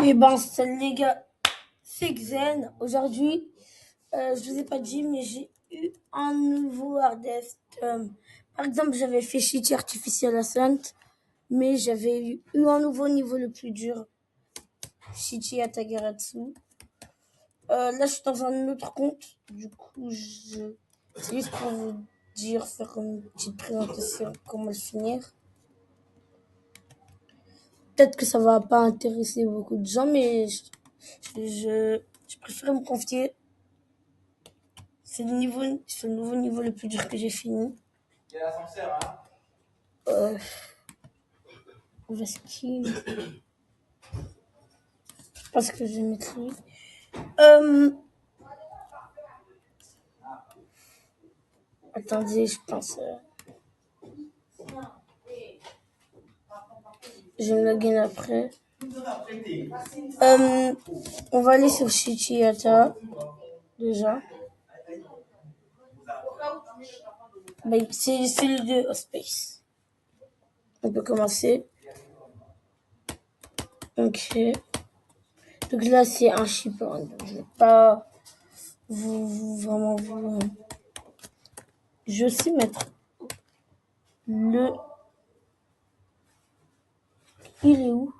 Et ben, salut les gars, c'est Xen. Aujourd'hui, je vous ai pas dit, mais j'ai eu un nouveau hardest. Par exemple, j'avais fait Shitty Artificial Ascent, mais j'avais eu un nouveau niveau le plus dur, Shitty Atagaratsu. Là, je suis dans un autre compte, du coup, c'est juste pour vous dire, faire une petite présentation, comment le finir. Peut-être que ça va pas intéresser beaucoup de gens, mais je préfère me confier. C'est le nouveau niveau le plus dur que j'ai fini. Il y a l'ascenseur, hein. Où est-ce qu'il Je pense que je vais mettre lui. Attendez, je pense. Je vais me login après. On va aller sur Shichiyata. Déjà. Ben, c'est le de Space. On peut commencer. Ok. Donc là, c'est un shipper. Donc je vais pas vraiment vous. Je vais aussi mettre le. Il est où?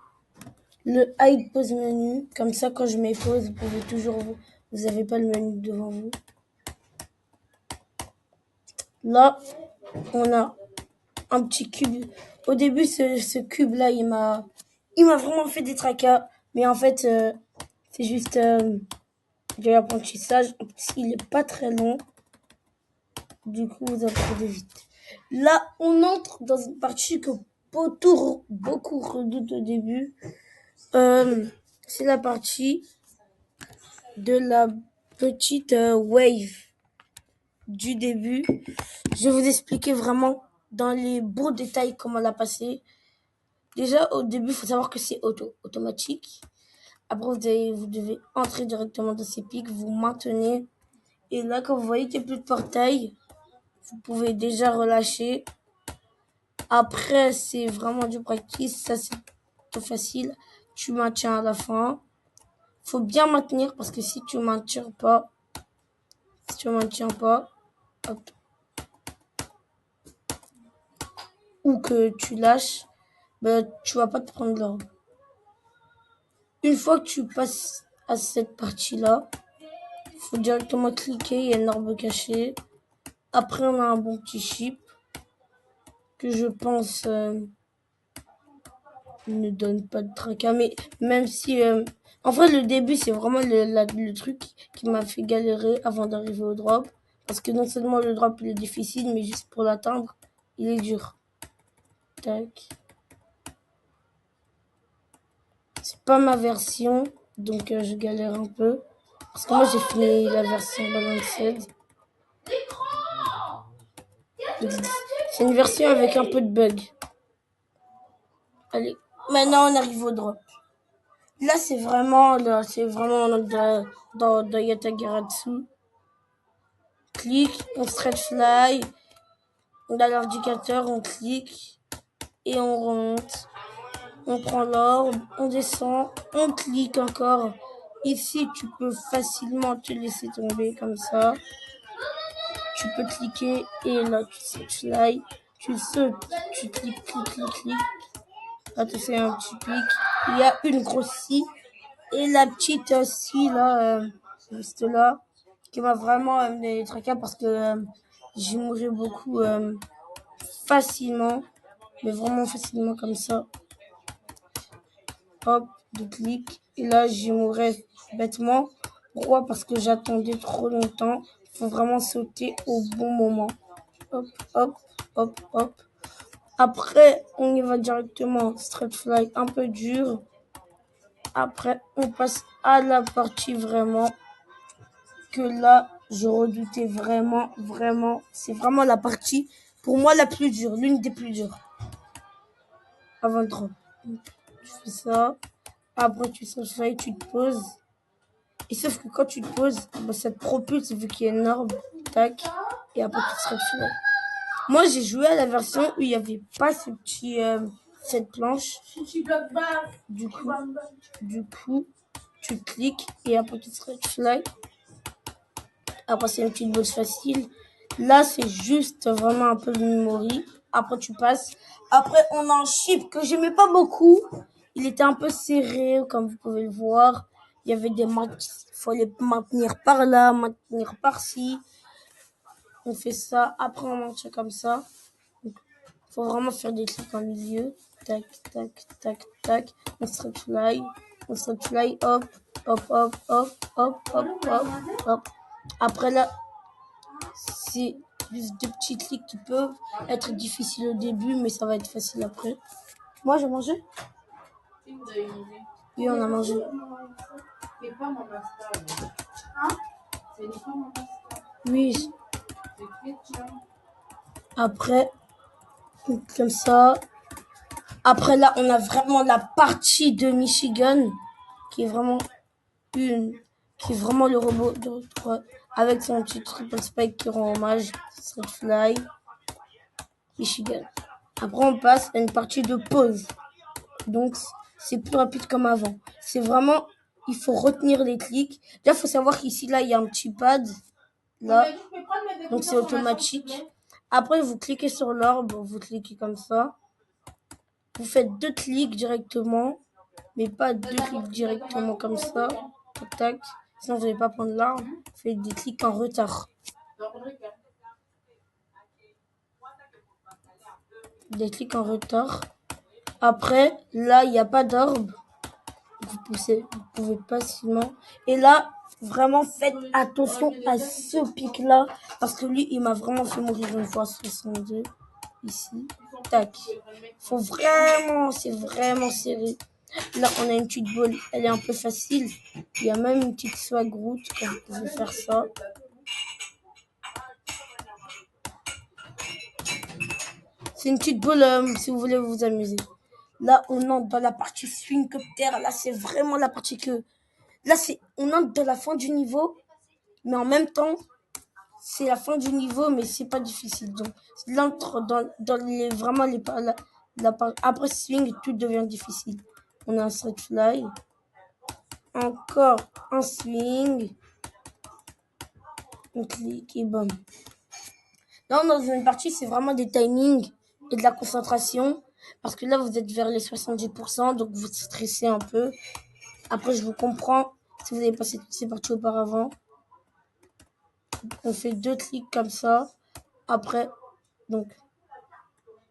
Le hide pause menu. Comme ça, quand je mets pause, vous pouvez toujours vous n'avez pas le menu devant vous. Là, on a un petit cube. Au début, ce cube-là, il m'a vraiment fait des tracas. Mais en fait, c'est juste de l'apprentissage. Il est pas très long. Du coup, vous apprenez vite. Là, on entre dans une partie que beaucoup redoutent au début. C'est la partie de la petite wave du début. Je vais vous expliquer vraiment dans les beaux détails comment la passer. Déjà, au début, il faut savoir que c'est automatique. Après, vous devez entrer directement dans ces pics, vous maintenez. Et là, quand vous voyez qu'il n'y a plus de portail, vous pouvez déjà relâcher. Après, c'est vraiment du practice. Ça, c'est tout facile. Tu maintiens à la fin. Faut bien maintenir parce que si tu maintiens pas, hop, ou que tu lâches, ben, tu vas pas te prendre l'orbe. Une fois que tu passes à cette partie-là, il faut directement cliquer, il y a une orbe cachée. Après, on a un bon petit chip que je pense ne donne pas de tracas. Mais même si... en vrai, le début, c'est vraiment le truc qui m'a fait galérer avant d'arriver au drop. Parce que non seulement le drop, il est difficile, mais juste pour l'atteindre, il est dur. Tac. C'est pas ma version, donc je galère un peu. Parce que moi, j'ai fini la version Balanced. C'est une version avec un peu de bug. Allez, maintenant on arrive au drop. Là, c'est vraiment dans Yatagaratsu. Clique, on stretch fly. On a l'indicateur, on clique et on remonte. On prend l'orbe, on descend, on clique encore. Ici, tu peux facilement te laisser tomber comme ça. Tu peux cliquer et là, tu stretch fly. Tu sautes, tu cliques. Là, tu fais un petit pic. Il y a une grosse scie et la petite scie là, juste là, qui m'a vraiment amené les tracas parce que j'ai mouru beaucoup facilement, mais vraiment facilement comme ça. Hop, deux clics. Et là, j'y mourrais bêtement. Pourquoi? Parce que j'attendais trop longtemps. Il faut vraiment sauter au bon moment. Hop, hop, hop, hop. Après, on y va directement. Straight fly un peu dur. Après, on passe à la partie vraiment que là, je redoutais vraiment. C'est vraiment la partie, pour moi, la plus dure, l'une des plus dures. Avant le drop. Tu fais ça. Après, tu fly, tu te poses. Et sauf que quand tu te poses, bah, ça te propulse vu qu'il y a une orbe. Tac. Et après, tu serais fly. Moi, j'ai joué à la version où il n'y avait pas ce petit cette planche. Du coup, tu cliques et après tu stretch fly. Après, c'est une petite bosse facile. Là, c'est juste vraiment un peu de memory. Après, tu passes. Après, on a un chip que j'aimais pas beaucoup. Il était un peu serré, comme vous pouvez le voir. Il y avait des matchs. Il faut les maintenir par là, maintenir par-ci. On fait ça. Après, on maintient comme ça. Il faut vraiment faire des clics en milieu. Tac, tac, tac, tac. On stretch fly. On stretch fly. Hop, hop, hop, hop, hop, hop, hop, hop. Après, là, c'est juste deux petits clics qui peuvent être difficiles au début, mais ça va être facile après. Moi, j'ai mangé. Si vous avez mangé. Oui, on a mangé. C'est pas mon master. C'est pas mon master. Oui. C'est ketchup. Après, comme ça. Après, là, on a vraiment la partie de Michigan, qui est vraiment le robot de retour avec son petit triple spike qui rend hommage. Street Fly, Michigan. Après, on passe à une partie de pause. Donc, c'est plus rapide comme avant. C'est vraiment, il faut retenir les clics. Là, il faut savoir qu'ici, là, il y a un petit pad. Là. Donc, c'est automatique. Après, vous cliquez sur l'orbe, vous cliquez comme ça. Vous faites deux clics directement, mais pas deux clics directement comme ça. Tac, tac. Sinon, vous n'allez pas prendre l'arbre. Vous faites des clics en retard. Des clics en retard. Après, là, il n'y a pas d'orbe. Vous pouvez facilement. Et là, vraiment, faites attention à ce pic-là. Parce que lui, il m'a vraiment fait mourir une fois 62. Ici. Tac. Faut vraiment, c'est vraiment serré. Là, on a une petite boule. Elle est un peu facile. Il y a même une petite swag route quand vous pouvez faire ça. C'est une petite boule si vous voulez vous amuser. Là, on entre dans la partie swing copter. Là, c'est vraiment la partie que... Là, on entre dans la fin du niveau. Mais en même temps, c'est la fin du niveau, mais c'est pas difficile. Donc, l'entre dans les vraiment après swing, tout devient difficile. On a un straight fly, encore un swing, on clique et bam. Là, dans une partie, c'est vraiment des timings et de la concentration, parce que là, vous êtes vers les 70%, donc vous stressez un peu. Après, je vous comprends si vous avez passé toutes ces parties auparavant. On fait deux clics comme ça. Après, donc,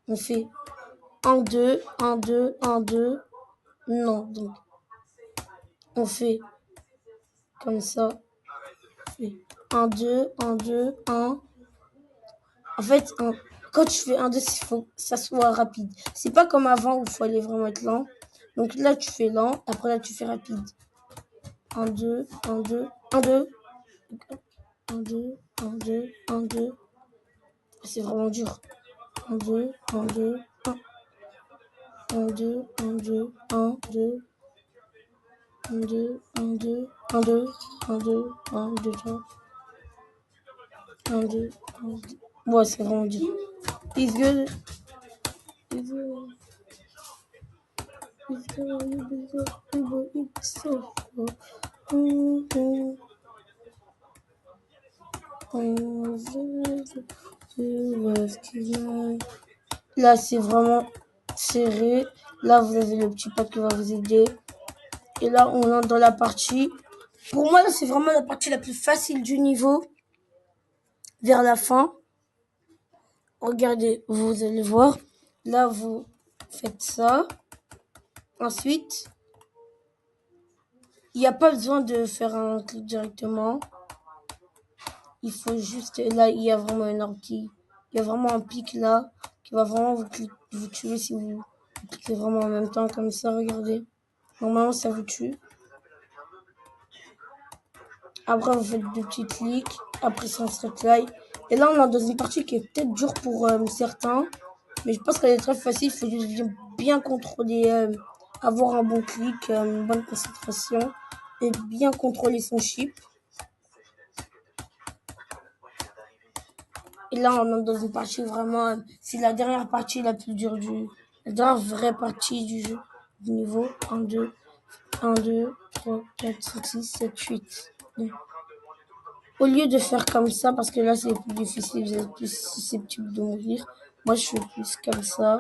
on fait 1, 2, 1, 2, 1, 2. Non, donc, on fait comme ça. On fait 1, 2, 1, 2, 1. En fait, quand tu fais 1, 2, il faut que ça soit rapide. C'est pas comme avant où il faut aller vraiment être lent. Donc là, tu fais lent. Après, là, tu fais rapide. 1, 2, 1, 2, 1, 2. 1, 2, 1, 2, 1, 2. C'est vraiment dur. 1, 2, 1, 2, 1. 1, 2, 1, 2, 1, 2. 1, 2, 1, 2, 1, 2, 1, 2, 1, 2, 3. 1, 2, 1, 2. Ouais, c'est vraiment dur. It's good. It's good. It's good. It's so Là, c'est vraiment serré. Là, vous avez le petit pad qui va vous aider. Et là, on entre dans la partie. Pour moi, là, c'est vraiment la partie la plus facile du niveau. Vers la fin. Regardez, vous allez voir. Là, vous faites ça. Ensuite, il n'y a pas besoin de faire un clic directement. Il faut juste... Là, il y a vraiment une ortie. Il y a vraiment un pic là qui va vraiment vous tuer si vous cliquez vraiment en même temps comme ça. Regardez. Normalement, ça vous tue. Après, vous faites deux petits clics. Après, c'est un straight line. Et là, on est dans une partie qui est peut-être dure pour certains. Mais je pense qu'elle est très facile. Il faut juste bien contrôler, avoir un bon clic, une bonne concentration. Et bien contrôler son chip. Et là, on est dans une partie vraiment... c'est la dernière partie la plus dure la vraie partie du jeu. Du niveau 1, 2, 3, 4, 5, 6, 7, 8. Donc, au lieu de faire comme ça, parce que là c'est plus difficile, vous êtes plus susceptible de mourir. Moi je fais plus comme ça.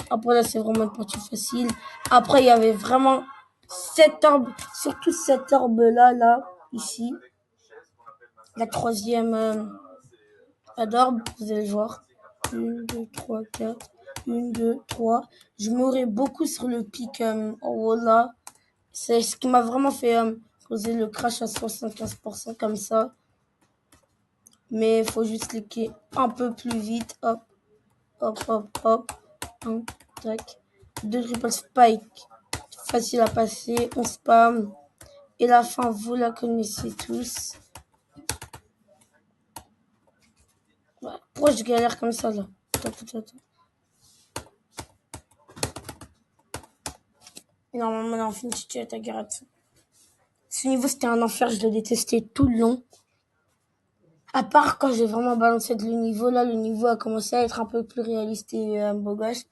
Après là c'est vraiment une partie facile. Après il y avait vraiment cet orbe, surtout cet orbe là, ici. La troisième adorbe, vous allez voir. 1, 2, 3, 4. 1, 2, 3. Je mourrais beaucoup sur le pic en haut là. C'est ce qui m'a vraiment fait causer le crash à 75% comme ça. Mais il faut juste cliquer un peu plus vite. Hop, hop, hop, hop. Tac. 2 triple spike. Facile à passer. On spam. Et la fin, vous la connaissez tous. Ouais. Pourquoi je galère comme ça là? Attends. Et normalement, là, on finit tu as ta garde. Ce niveau, c'était un enfer. Je le détestais tout le long. À part quand j'ai vraiment balancé le niveau, là, le niveau a commencé à être un peu plus réaliste et beau gosse.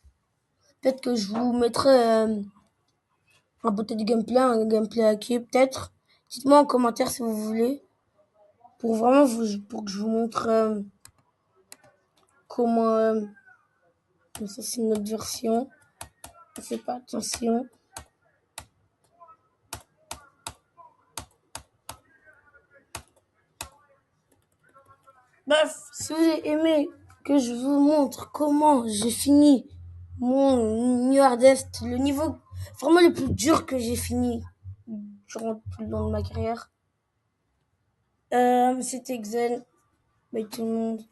Peut-être que je vous mettrai un beauté du gameplay, un gameplay hacké, peut-être. Dites-moi en commentaire si vous voulez. Pour vraiment pour que je vous montre comment. Ça, c'est une autre version. Ne faites pas attention. Bref, si vous avez aimé que je vous montre comment j'ai fini mon New Hardest, le niveau vraiment le plus dur que j'ai fini durant tout le long de ma carrière, c'était Xen. Bye tout le monde.